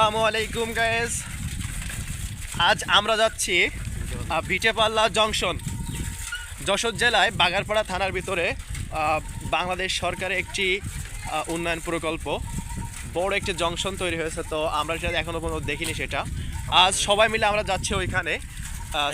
আসসালামু আলাইকুম গাইস। আজ আমরা যাচ্ছি বিটেপাল্লা জংশন, যশোর জেলায় বাগারপাড়া থানার ভিতরে বাংলাদেশ সরকারের একটি উন্নয়ন প্রকল্প, বড় একটি জংশন তৈরি হয়েছে। তো আমরা সেটা এখনও পর্যন্ত দেখিনি। সেটা আজ সবাই মিলে আমরা যাচ্ছি ওইখানে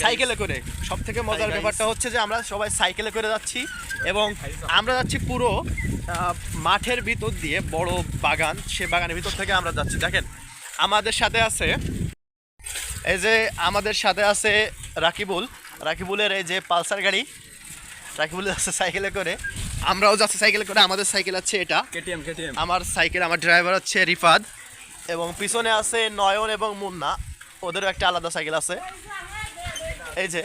সাইকেলে করে। সব থেকে মজার ব্যাপারটা হচ্ছে যে আমরা সবাই সাইকেলে করে যাচ্ছি এবং আমরা যাচ্ছি পুরো মাঠের ভিতর দিয়ে, বড় বাগান, সে বাগানের ভিতর থেকে আমরা যাচ্ছি। দেখেন আমাদের সাথে আছে, এই যে আমাদের সাথে আছে রাকিবুলের এই যে পালসার গাড়ি, রাকিবুল যাচ্ছে সাইকেলে করে, আমরাও যাচ্ছি সাইকেলে করে। আমাদের সাইকেল আছে এটা কেটিএম, আমার সাইকেল, আমার ড্রাইভার হচ্ছে রিফাদ, এবং পিছনে আছে নয়ন এবং মুন্না, ওদেরও একটা আলাদা সাইকেল আছে। এই যে,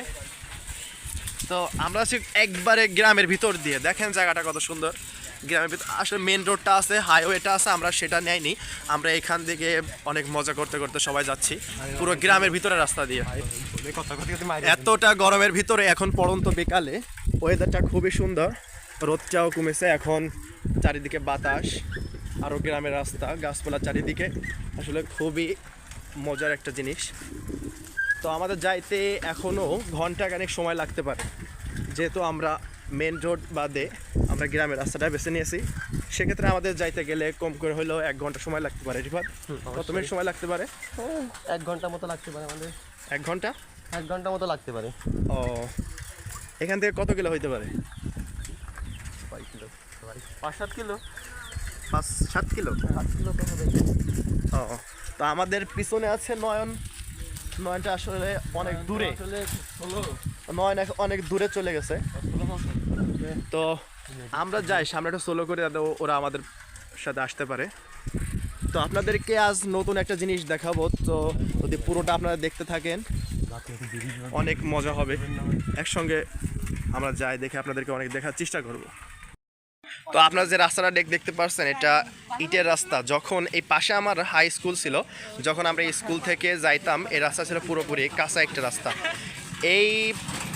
তো আমরা আছি একবারে গ্রামের ভিতর দিয়ে। দেখেন জায়গাটা কত সুন্দর। গ্রামের ভিতর আসলে মেন রোডটা আছে, হাইওয়েটা আছে, আমরা সেটা নেইনি। আমরা এখান থেকে অনেক মজা করতে করতে সবাই যাচ্ছি পুরো গ্রামের ভিতরে রাস্তা দিয়ে। এতটা গরমের ভিতরে এখন পড়ন্ত বিকালে ওয়েদারটা খুবই সুন্দর, রোদটাও কমেছে, এখন চারিদিকে বাতাস, আরও গ্রামের রাস্তা, গাছপালা চারিদিকে, আসলে খুবই মজার একটা জিনিস। তো আমাদের যাইতে এখনও ঘন্টাখানেক সময় লাগতে পারে, যেহেতু আমরা মেন রোড বাদে আমরা গ্রামের রাস্তাটা বেছে নিয়েছি। সেক্ষেত্রে আমাদের যাইতে গেলে কম করে হলেও 1 ঘন্টা সময় লাগতে পারে। রিফাত, কত মিনিট সময় লাগতে পারে? 1 ঘন্টা মতো লাগতে পারে আমাদের। 1 ঘন্টা? 1 ঘন্টা মতো লাগতে পারে। ও, এখান থেকে কত কিলো হইতে পারে? 5-7 কিলো। 5-7 কিলো? 7 কিলো তো হবে। ও, তো আমাদের পিছনে আছে নয়নটা আসলে অনেক দূরে, নয়ন অনেক দূরে চলে গেছে। তো আমরা যাই সামনে একটা সোলো করে, ওরা আমাদের সাথে আসতে পারে। তো আপনাদেরকে আজ নতুন একটা জিনিস দেখাবো, তো যদি পুরোটা আপনারা দেখতে থাকেন অনেক মজা হবে। একসঙ্গে আমরা যাই, দেখে আপনাদেরকে অনেক দেখার চেষ্টা করব। তো আপনারা যে রাস্তাটা দেখতে পাচ্ছেন, এটা ইটের রাস্তা। যখন এই পাশে আমার হাই স্কুল ছিল, যখন আমরা স্কুল থেকে যাইতাম, এই রাস্তা ছিল পুরোপুরি কাঁচা একটা রাস্তা। এই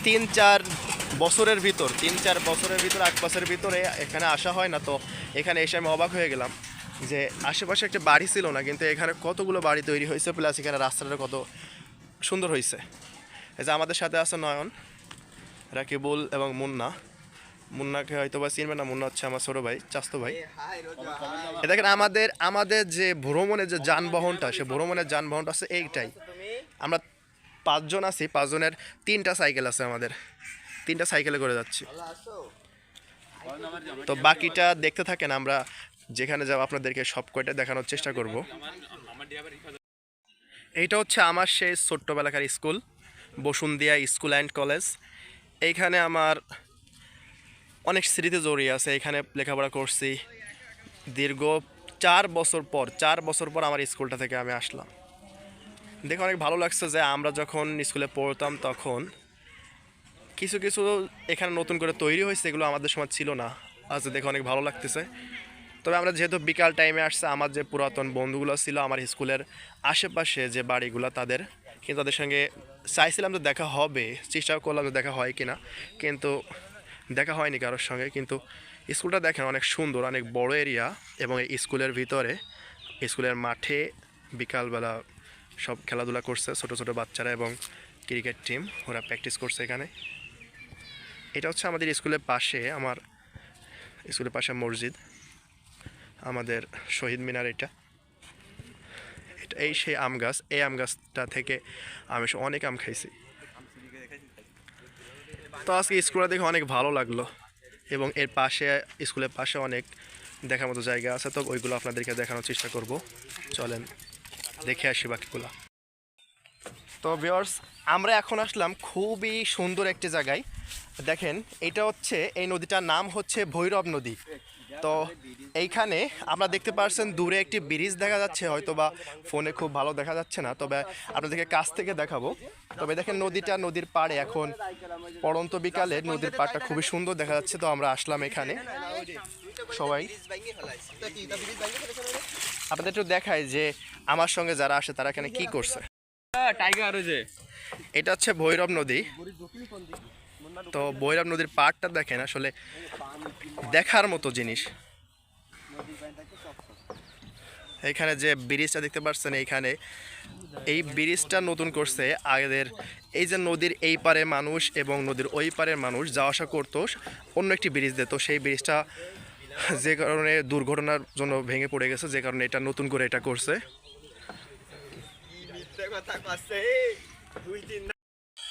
3-4 বছরের ভিতর, 3-4 বছরের ভিতর, 1 বছরের ভিতরে এখানে আসা হয় না। তো এখানে এসে আমি অবাক হয়ে গেলাম যে আশেপাশে একটা বাড়ি ছিল না, কিন্তু এখানে কতগুলো বাড়ি তৈরি হয়েছে, প্লাস এখানে রাস্তাটা কত সুন্দর হয়েছে। এই যে আমাদের সাথে আছে নয়ন, রাকিবুল এবং মুন্নাকে হয়তো বা চিনবে না, মুন্না হচ্ছে আমার ছোটো ভাই, চাস্তো ভাই। দেখেন আমাদের যে ভ্রমণের যে যানবাহনটা, সে ভ্রমণের যানবাহনটা আছে এইটাই। আমরা 5 জন আছি, 5 জনের 3টা সাইকেল আছে, আমাদের 3টা সাইকেলে করে যাচ্ছি। তো বাকিটা দেখতে থাকেন, আমরা যেখানে যাবো আপনাদেরকে সব কয়টা দেখানোর চেষ্টা করব। এইটা হচ্ছে আমার সেই ছোট্টবেলাকার school, Basundhia school and college. এইখানে আমার অনেক স্মৃতি জড়িয়ে আছে। এখানে লেখাপড়া করছি দীর্ঘ 4 বছর পর আমার স্কুলটা থেকে আমি আসলাম। দেখে অনেক ভালো লাগছে যে আমরা যখন স্কুলে পড়তাম তখন কিছু এখানে নতুন করে তৈরি হয়েছে, এগুলো আমাদের সময় ছিল না। আজ দেখে অনেক ভালো লাগতেছে। তবে আমরা যেহেতু বিকাল টাইমে আসছে, আমার যে পুরাতন বন্ধুগুলো ছিল আমার স্কুলের আশেপাশে যে বাড়িগুলো, কিন্তু তাদের সঙ্গে চাইছিলাম তো দেখা হবে, চেষ্টাও করলাম যে দেখা হয় কিনা, কিন্তু দেখা হয়নি কারোর সঙ্গে। কিন্তু স্কুলটা দেখেন অনেক সুন্দর, অনেক বড় এরিয়া, এবং এই স্কুলের ভিতরে, স্কুলের মাঠে বিকালবেলা সব খেলাধুলা করছে ছোট ছোট বাচ্চারা, এবং ক্রিকেট টিম ওরা প্র্যাকটিস করছে এখানে। এটা হচ্ছে আমাদের স্কুলের পাশে, আমার স্কুলের পাশে মসজিদ, আমাদের শহীদ মিনার। এই সেই আম গাছ, এই আম গাছটা থেকে আমি অনেক আম খাইছি। তো আজকে স্কুলটা দেখে অনেক ভালো লাগলো, এবং এর পাশে, স্কুলের পাশে অনেক দেখার মতো জায়গা আছে, তো ওইগুলো আপনাদেরকে দেখানোর চেষ্টা করব। চলেন দেখে আসি বাকিগুলো। তো ভিউয়ার্স, আমরা এখন আসলাম খুবই সুন্দর একটি জায়গায়। দেখেন, এটা হচ্ছে, এই নদীটার নাম হচ্ছে ভৈরব নদী। তো এইখানে আপনারা দেখতে পাচ্ছেন দূরে একটি ব্রিজ দেখা যাচ্ছে, হয়তো বা ফোনে খুব ভালো দেখা যাচ্ছে না, তবে আপনাদেরকে কাছ থেকে দেখাবো। তবে দেখেন নদীর পাড়ে এখন পড়ন্ত বিকালে নদীর পাড়টা খুবই সুন্দর দেখা যাচ্ছে। তো আমরা আসলাম এখানে সবাই। আপনাদের একটু দেখায় যে আমার সঙ্গে যারা আসে তারা এখানে কি করছে। এটা হচ্ছে ভৈরব নদী। তো ভৈরব নদীর পাড়টা দেখেন, আসলে দেখার মতো জিনিস। এখানে যে ব্রিজটা দেখতে পাচ্ছেন এইখানে এই ব্রিজটা নতুন করছে। আগের এই যে নদীর এই পারে মানুষ এবং নদীর ওই পারের মানুষ যাওয়া আসা করতো অন্য একটি ব্রিজ দিয়ে, তো সেই ব্রিজটা যে কারণে দুর্ঘটনার জন্য ভেঙে পড়ে গেছে, যে কারণে এটা নতুন করে এটা করছে।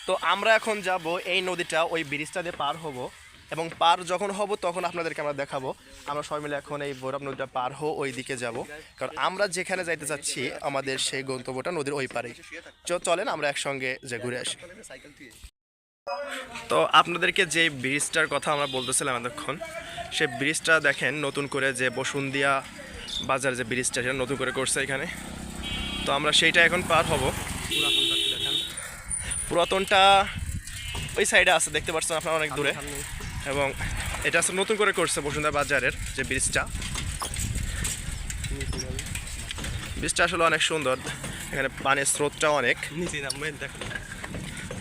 তো আমরা এখন যাব এই নদীটা ওই ব্রিজটা দিয়ে পার হব, এবং পার যখন হব তখন আপনাদেরকে আমরা দেখাবো। আমরা সবাই মিলে এখন এই ভৈরব নদীটা পার হয়ে ওই দিকে যাব, কারণ আমরা যেখানে যাইতে চাচ্ছি আমাদের সেই গন্তব্যটা নদীর ওই পারে। চলেন আমরা একসঙ্গে যে ঘুরে আসি। তো আপনাদেরকে যে ব্রিজটার কথা আমরা বলতেছিলাম এতক্ষণ, সেই ব্রিজটা দেখেন নতুন করে যে বসুন্দিয়া বাজার যে ব্রিজটা সেটা নতুন করে করছে এখানে। তো আমরা সেইটা এখন পার হব। পুরাতনটা ওই সাইডে আছে, দেখতে পাচ্ছেন আপনারা অনেক দূরে, এবং এটা আছে নতুন করে করছে বসুন্ধরা বাজারের যে ব্রিজটা। ব্রিজটা আসলে অনেক সুন্দর, এখানে পানির স্রোতটা অনেক,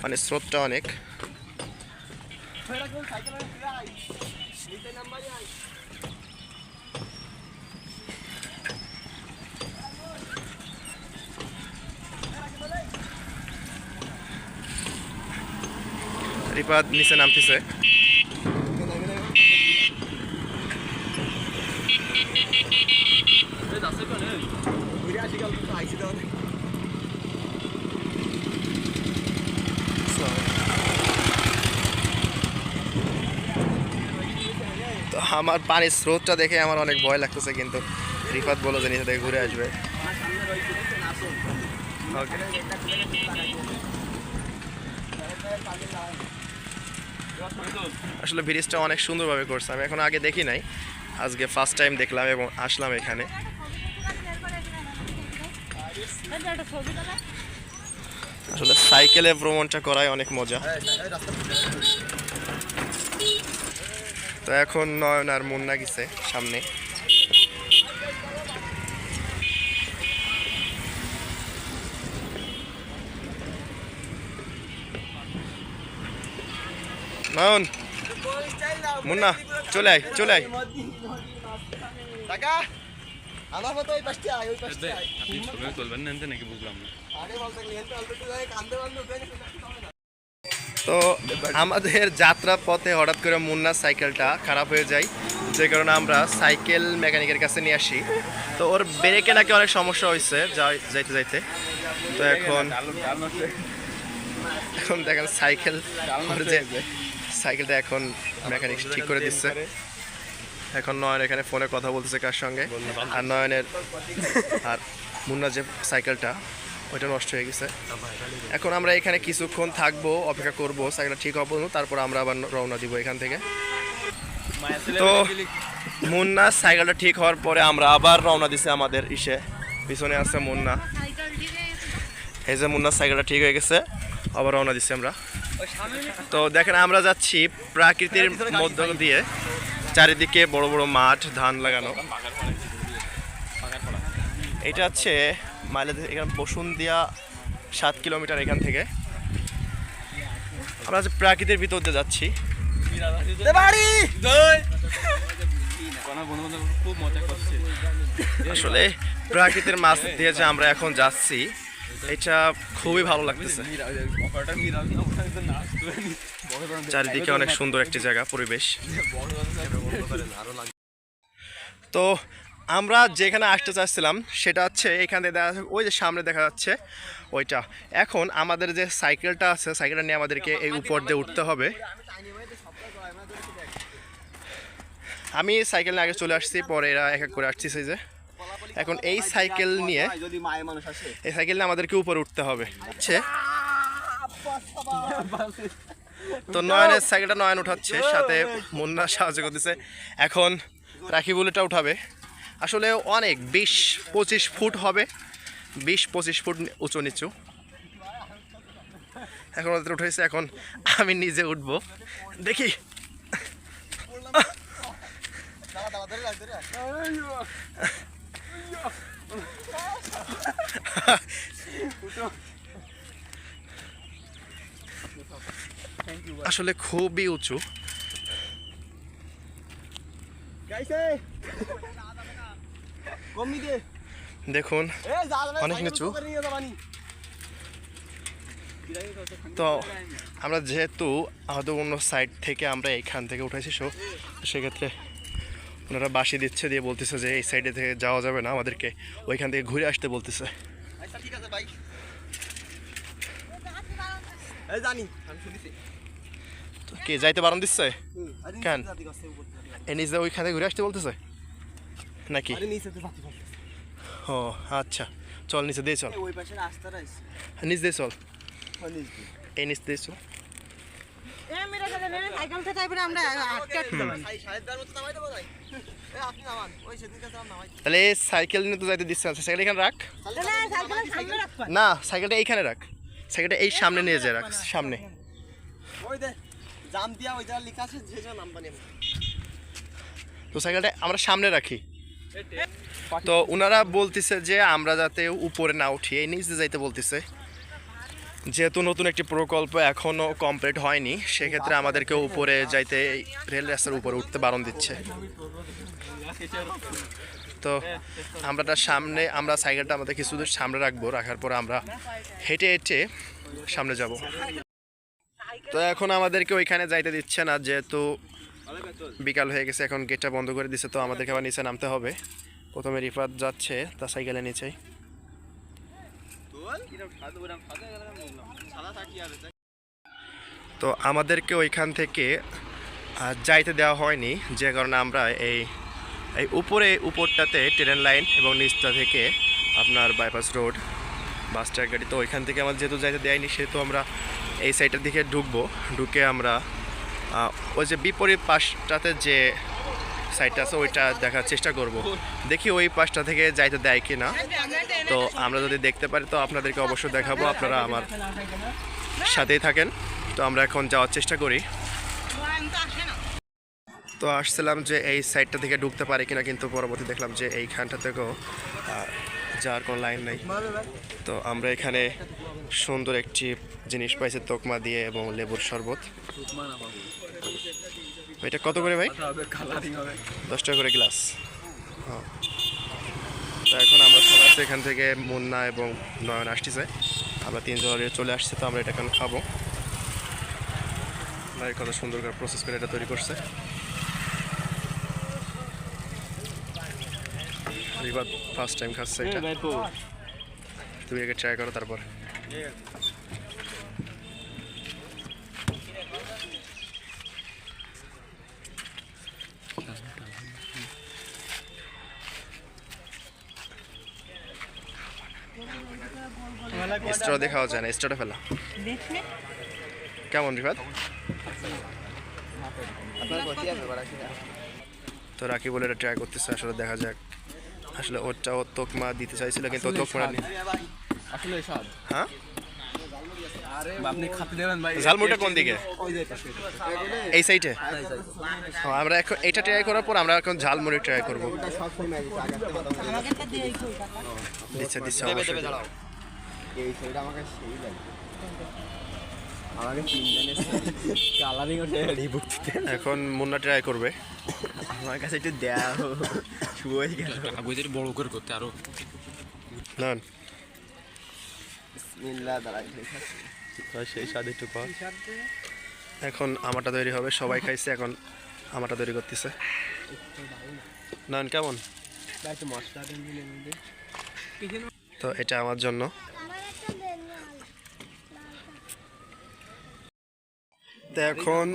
পানির স্রোতটা অনেক। রিপাদ নিচে নামতেছে। তো আমার পানির স্রোতটা দেখে আমার অনেক ভয় লাগতেছে, কিন্তু রিফাত বলো যে নিচে থেকে ঘুরে আসবে। আসলে ব্রিজটা অনেক সুন্দরভাবে করছে, আমি এখন আগে দেখি নাই, আজকে ফার্স্ট টাইম দেখলাম এবং আসলাম এখানে। আসলে সাইকেলে ভ্রমণটা করাই অনেক মজা। তো এখন নয়ন আর মুন্না গেছে সামনে। নয়ন, মুন্না চলে আয়, চলে আয়। আমার মতো ওই পাশে আয়, ওই পাশে আয়। আপনি ছবি তুলবেন না নাকি বুঝলাম না। তো আমাদের যাত্রা পথে হঠাৎ করে মুন্নার সাইকেলটা খারাপ হয়ে যায়, যে কারণে আমরা সাইকেল মেকানিকের কাছে নিয়ে আসি। তো ওর ব্রেকে নাকি অনেক সমস্যা হয়েছে যাইতে যাইতে। তো এখন দেখেন সাইকেলটা এখন মেকানিক ঠিক করে দিচ্ছে। এখন নয়ন এখানে ফোনে কথা বলতেছে কার সঙ্গে, আর নয়নের আর মুন্নার যে সাইকেলটা ওইটা নষ্ট হয়ে গেছে। এখন আমরা এখানে কিছুক্ষণ থাকবো, অপেক্ষা করবো সাইকেলটা ঠিক হবো, তারপর আমরা আবার রওনা দিব এখান থেকে। তো মুন্নার সাইকেলটা ঠিক হওয়ার পরে আমরা আবার রওনা দিছি আমাদের পিছনে আছে মুন্না। এই যে মুন্নার সাইকেলটা ঠিক হয়ে গেছে, আবার রওনা দিচ্ছি আমরা। তো দেখেন আমরা যাচ্ছি প্রাকৃতির মধ্য দিয়ে, চারিদিকে বড় বড় মাঠ, ধান লাগানো। এটা হচ্ছে মাইলেজ, এখানে বসুন্দিয়া 7 কিলোমিটার এখান থেকে। আমরা যে প্রাকৃতির ভিতর দিয়ে যাচ্ছি। আসলে প্রাকৃতির মাছ দিয়ে যে আমরা এখন যাচ্ছি, এটা খুবই ভালো লাগতেছে। চারিদিকে অনেক সুন্দর একটি জায়গা, পরিবেশ। তো আমরা যেখানে আসতে চাচ্ছিলাম সেটা হচ্ছে এখান থেকে দেখা যাচ্ছে, ওই যে সামনে দেখা যাচ্ছে ওইটা। এখন আমাদের যে সাইকেলটা আছে, সাইকেলটা নিয়ে আমাদেরকে এই উপর দিয়ে উঠতে হবে। আমি সাইকেল নিয়ে আগে চলে আসছি, পরে এরা এক এক করে আসছে। যে এখন এই সাইকেল নিয়ে আমাদেরকে উপরে উঠতে হবে। তো নয়নের সাইকেলটা নয়ন উঠাচ্ছে, সাথে মুন্না সাহায্য করতেছে। এখন রাকিবুল এটা উঠাবে। আসলে অনেক 20-25 ফুট হবে, 20-25 ফুট উঁচু নিচু। এখন ওদের উঠেছে, এখন আমি নিজে উঠবো, দেখি। আসলে খুবই উঁচু। দেখুন অনেক নিচু। তো আমরা যেহেতু আমাদের অন্য সাইড থেকে আমরা এইখান থেকে উঠেছি সেক্ষেত্রে ওনারা বাঁশি দিচ্ছে, দিয়ে বলতেছে যে এই সাইডে থেকে যাওয়া যাবে না, আমাদেরকে ওইখান থেকে ঘুরে আসতে বলতেছে। আচ্ছা ঠিক আছে ভাই, এই জানি আমি শুনেছি। তো কে যাইতে বারণ দিচ্ছে কেন? এই নিজে ওইখান থেকে ঘুরে আসতে বলতেছে নাকি? আরে নিচে তো বাতি বলতেছে। ও আচ্ছা, চল নিচে দিয়ে চল, ওই পাশে রাস্তাটা আছে, নিচ দিয়ে চল, নিচ দিয়ে। এই নিচ দিয়ে চল। এ মেরে গেলে সাইকেল থেকে তারপরে আমরা আটকে সাইডদার মতো নামাই দেবো ভাই। এই আপনি নামান, ওই সেদিনকে যাও নামাই। তাহলে এই সাইকেল নিয়ে তো যাইতে দিচ্ছে না, সাইকেল এখানে রাখ। তাহলে সাইকেল সামনে রাখবা। না, সাইকেলটা এইখানে রাখ, সাইকেলটা এই সামনে নিয়ে যায়, রাখ সামনে। ওই দে জাম দিয়া ওই যা লেখা আছে যে নাম্বার নেব। তো সাইকেলটা আমরা সামনে রাখি। তো ওনারা বলতেছে যে আমরা যাতে উপরে না উঠি, এই নিচে যাইতে বলতেছে। যেহেতু নতুন একটি প্রকল্প এখনও কমপ্লিট হয়নি, সেক্ষেত্রে আমাদেরকে উপরে যাইতে রেল রাস্তার উপরে উঠতে বারণ দিচ্ছে। তো আমরা সাইকেলটা আমাদের কিছু দূর সামনে রাখবো, রাখার পর আমরা হেঁটে হেঁটে সামনে যাব। তো এখন আমাদেরকে ওইখানে যাইতে দিচ্ছে না, যেহেতু বিকাল হয়ে গেছে, এখন গেটটা বন্ধ করে দিচ্ছে। তো আমাদেরকে আবার নিচে নামতে হবে। প্রথমে রিফাত যাচ্ছে তার সাইকেলের নিচেই। তো আমাদেরকে ওইখান থেকে যাইতে দেওয়া হয়নি, যে কারণে আমরা এই উপরটাতে ট্রেন লাইন এবং নিচটা থেকে আপনার বাইপাস রোড, বাস ট্রাক গাড়ি, তো ওইখান থেকে আমাদের যেহেতু যাইতে দেয়নি, সেহেতু আমরা এই সাইডের দিকে ঢুকে আমরা ওই যে বিপরীত পাশটাতে যে সাইডটা আছে ওইটা দেখার চেষ্টা করব। দেখি ওই পাশটা থেকে যাইতে দেয় কি না। তো আমরা যদি দেখতে পারি তো আপনাদেরকে অবশ্যই দেখাবো, আপনারা আমার সাথেই থাকেন। তো আমরা এখন যাওয়ার চেষ্টা করি। তো আসছিলাম যে এই সাইডটা থেকে ঢুকতে পারি কিনা, কিন্তু পরবর্তী দেখলাম যে এইখানটা থেকেও যাওয়ার কোনো লাইন নেই। তো আমরা এখানে সুন্দর একটি জিনিস পাইছি তোকমা দিয়ে এবং লেবুর শরবত। এটা কত করে ভাই? 10 টাকা করে গ্লাস। হ্যাঁ, তো এখন আমরা সবাই এখান থেকে মুন্না এবং নয়ন আসতেছে, আমরা 3 জন চলে আসছে। তো আমরা এটা এখন খাবো। ভাই কত সুন্দর করে প্রসেস করে এটা তৈরি করছে। রিবাদ ফার্স্ট টাইম খাচ্ছে এটা, তুমি আগে ট্রাই করো তারপর। স্ট্র দেখাও যায় না, স্ট্রটা ফেলা কেমন রিবাদ? তো রাকি বলে এটা ট্রাই করতেছে, আসলে দেখা যাক। আসলে ওটা ও তোকমা দিতে চাইছিল কিন্তু তোকমা আসলে স্বাদ। হ্যাঁ, আপনি খাতে দেবেন ভাই। ঝালমুড়িটা কোন দিকে? এই সাইডে। আমরা এখন এটা ট্রাই করার পর আমরা এখন ঝালমুড়ি ট্রাই করবো। দিচ্ছে দিচ্ছে অবশ্যই। এই সাইড আমাকে সেই লাগে, এখন মুন্না ট্রাই করবে। আমার কাছে একটু দেয়া শুয়ে গেল। কাগজের বড় করে করতে আরো না বিসমিল্লাহ দাঁড়াই সেই স্বাদ একটু পাওয়া। এখন আমারটা তৈরি হবে, সবাই খাইছে, এখন আমারটা তৈরি করতেছে। না কেমন? তো এটা আমার জন্য। তো এখন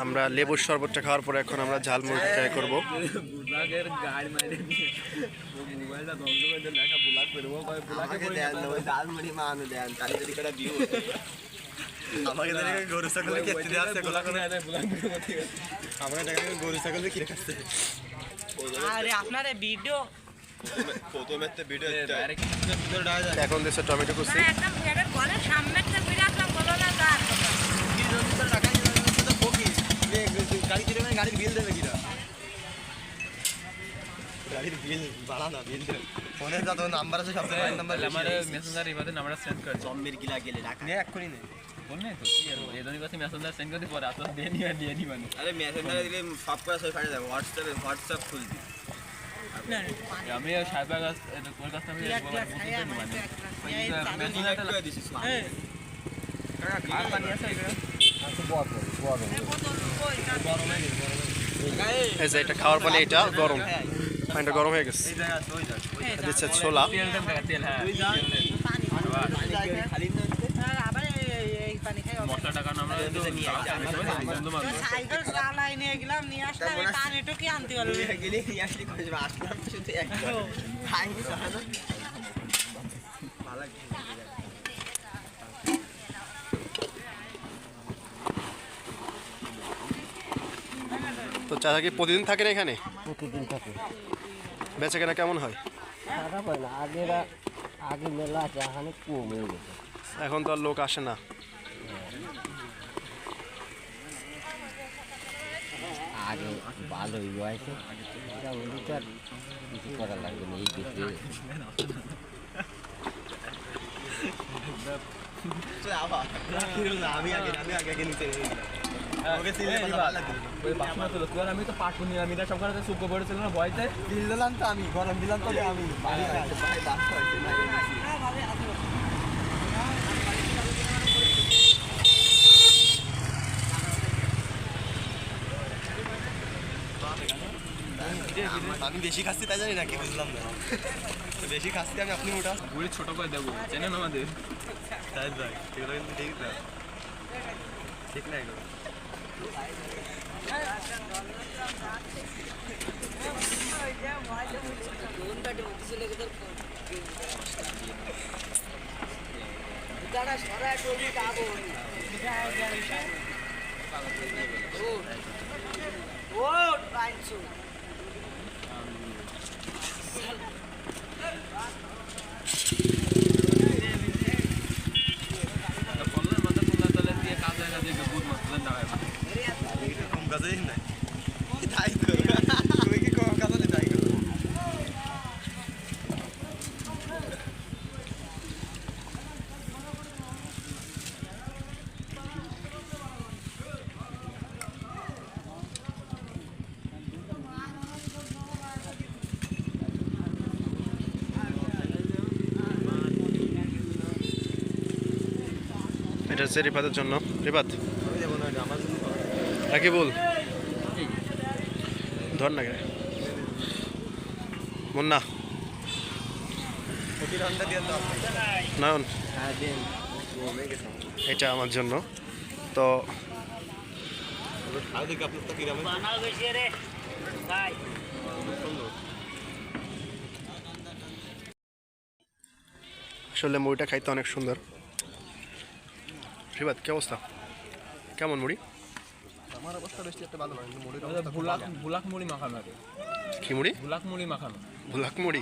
আমরা লেবুর শরবতটা খাওয়ার পরে এখন আমরা ঝালমুড়ি ট্রাই করবো। আমাকে দেন না, ওই ঝালমুড়ি মানো দেন, তাহলে যদি কটা ভিউ আমাকে দেন গরু ছাগল খেতে দেয়া আছে গোলা করে আমাকে টাকা গরু ছাগল কি খাচ্ছে। আরে আপনার ভিডিও প্রথমে তো ভিডিও এখন দিচ্ছে টমেটো কুচি। একদম পেটের ঘরের সামনে থেকে ঘুরে আসলাম, বলো না তার গাড়ি কিনে গাড়ির বিল দেবে কিনা? গাড়ির বিল বাড়া না, বিল দেবে ফোনে যত নাম্বার আছে সব নাম্বার আমার মেসেঞ্জার ইভাতে নাম্বারটা সেন্ড করে জম্বির গিলা গেলে রাখা নে এক্ষুনি নে বল না তো কি আর এই ধরনের কথা মেসেঞ্জার সেন্ড করে পরে আসলে দিয়ে নিবানি। আরে মেসেঞ্জারে দিলে সব করে সব ফাটে যাবে। হোয়াটসঅ্যাপ খুলবি, আমি সাহেবের কাছ ওর কাছ থেকে আর পানি আছে এখানে এই যে এটা খাওয়ার পানি, এটা গরম, পানিটা গরম হয়ে গেছে। দিচ্ছে ছোলা, তেল দেন টাকা তেল হ্যাঁ আবার এই পানি খাই মশলা টাকা আমরা সাইকেল চালাই নিয়ে গেলাম, নিয়ে আসলাম, এই পানি টুকি আনতে পারলো তো চাচা কি প্রতিদিন থাকেন এখানে? প্রতিদিন থাকে, বেচা কেনা কেমন হয়? খারাপ হয় না। আগে মেলা আছে, এখানে কম হয়ে গেছে। এখন তো আর লোক আসে না। আগে ভালোই হয়েছে, এটা ওদিকে আর কিছু করা লাগবে না। এই দেখে আমি তো পাট নিলাম, এটা সবখানে সুপ পড়েছিল না ভয়তে দিলাম তো আমি, গরম দিলাম তো আমি আমি বেশি খাচ্ছি তাই জানি না, কি বুঝলাম না। বেশি খাচ্ছি আমি, আপনি ওটা বুড়ি ছোট করে দেবো, চেনেন আমাদের তাই যাই, এগুলো কিন্তু ঠিক না, ঠিক না এগুলো। বললেন মাথা তোলা তালে দিয়ে কাজে কাজে বুধ মাসলেন দাঁড়ায় কম কাজেই নাই, তাই তো তুমি কি কম কাজে তাই করো। এটা হচ্ছে রিফাতের জন্য। রিফাত আমি যাবো না, আমার জন্য রাখি বল, ধর না মুন্না, প্রতিরন্ধা দিয়ে দাও নয়ন, কমে গেছে। এটা আমার জন্য। তো আর দেখি আপনার তো কিরকম আসলে মুড়িটা খাইতে অনেক সুন্দর। রিফাত কি অবস্থা, কেমন মুড়ি? আমার অবস্থা বেশি একটা ভালো নয়, কিন্তু মুড়ির বুলাক বুলাক মুড়ি মাখানো আছে, কি মুড়ি? বুলাক মুড়ি মাখানো ভুলাক মুড়ি।